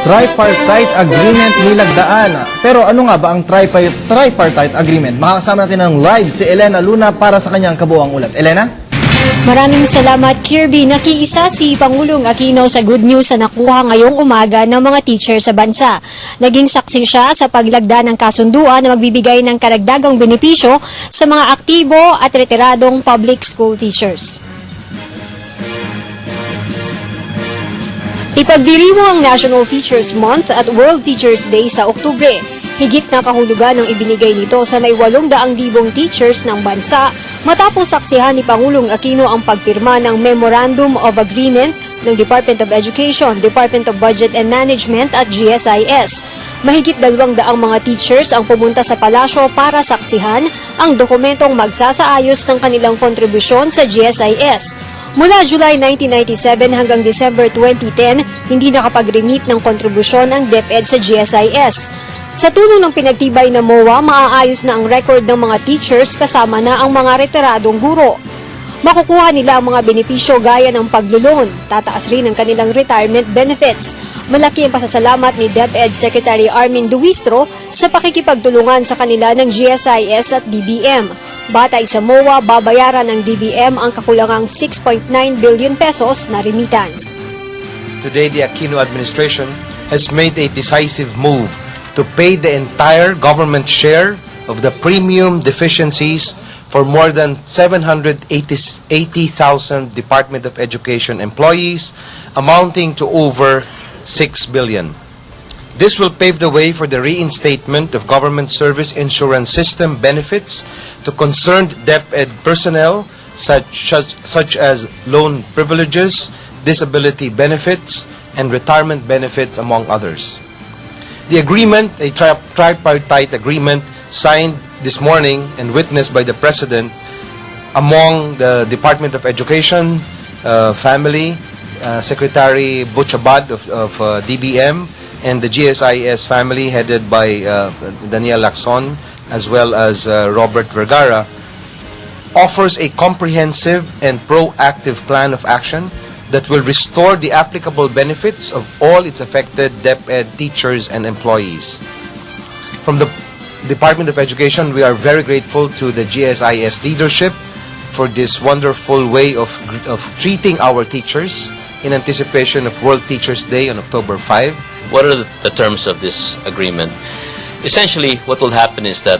tripartite agreement nilagdaan. Pero ano nga ba ang tripartite agreement? Makakasama natin ng live si Elena Luna para sa kanyang kabuuang ulat. Elena? Maraming salamat, Kirby. Nakiisa si Pangulong Aquino sa good news na nakuha ngayong umaga ng mga teacher sa bansa. Naging saksi siya sa paglagda ng kasunduan na magbibigay ng karagdagang benepisyo sa mga aktibo at retiradong public school teachers. Ipagdiriwang ang National Teachers Month at World Teachers Day sa Oktubre. Higit na kahulugan ang ibinigay nito sa may 800,000 teachers ng bansa matapos saksihan ni Pangulong Aquino ang pagpirma ng Memorandum of Agreement ng Department of Education, Department of Budget and Management at GSIS. Mahigit 200 mga teachers ang pumunta sa palasyo para saksihan ang dokumentong magsasaayos ng kanilang kontribusyon sa GSIS. Mula July 1997 hanggang December 2010, hindi nakapag-remit ng kontribusyon ang DepEd sa GSIS. Sa tulong ng pinagtibay na MOA, maaayos na ang record ng mga teachers kasama na ang mga retiradong guro. Makukuha nila ang mga benepisyo gaya ng paglulon, tataas rin ang kanilang retirement benefits. Malaki ang pasasalamat ni DepEd Secretary Armin Duistro sa pakikipagtulungan sa kanila ng GSIS at DBM. Batay sa MOA, babayaran ng DBM ang kakulangang 6.9 billion pesos na remittance. Today, the Aquino administration has made a decisive move to pay the entire government share of the premium deficiencies for more than 780,000 Department of Education employees, amounting to over 6 billion. This will pave the way for the reinstatement of government service insurance system benefits to concerned DepEd personnel such as loan privileges, disability benefits, and retirement benefits, among others. The agreement, a tripartite agreement signed this morning and witnessed by the President among the Department of Education, Family, Secretary Butchabad of DBM, and the GSIS family headed by Daniel Lacson, as well as Robert Vergara, offers a comprehensive and proactive plan of action that will restore the applicable benefits of all its affected DepEd teachers and employees. From the Department of Education, we are very grateful to the GSIS leadership for this wonderful way of treating our teachers in anticipation of World Teachers Day on October 5. What are the terms of this agreement? Essentially, what will happen is that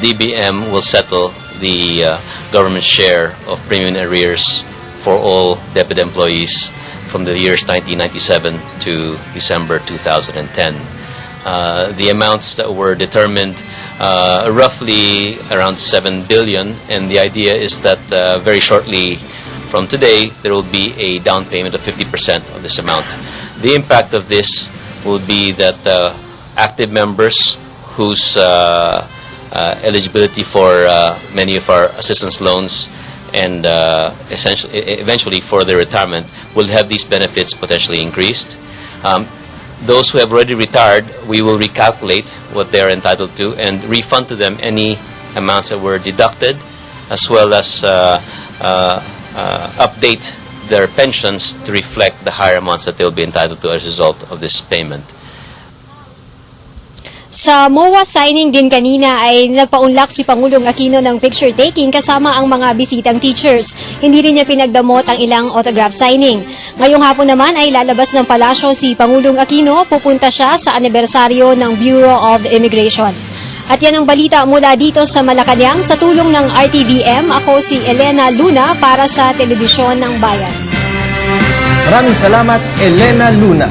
DBM will settle the government share of premium arrears for all DepEd employees from the years 1997 to December 2010. The amounts that were determined roughly around 7 billion, and the idea is that very shortly from today there will be a down payment of 50% of this amount. The impact of this will be that active members whose eligibility for many of our assistance loans and eventually for their retirement will have these benefits potentially increased. Those who have already retired, we will recalculate what they are entitled to and refund to them any amounts that were deducted, as well as update their pensions to reflect the higher amounts that they'll be entitled to as a result of this payment. Sa MOA signing din kanina ay nagpaunlak si Pangulong Aquino ng picture taking kasama ang mga bisitang teachers. Hindi rin niya pinagdamot ang ilang autograph signing. Ngayong hapon naman ay lalabas ng palasyo si Pangulong Aquino, pupunta siya sa anibersaryo ng Bureau of Immigration. At yan ang balita mula dito sa Malacanang sa tulong ng RTVM. Ako si Elena Luna para sa Telebisyon ng Bayan. Maraming salamat, Elena Luna.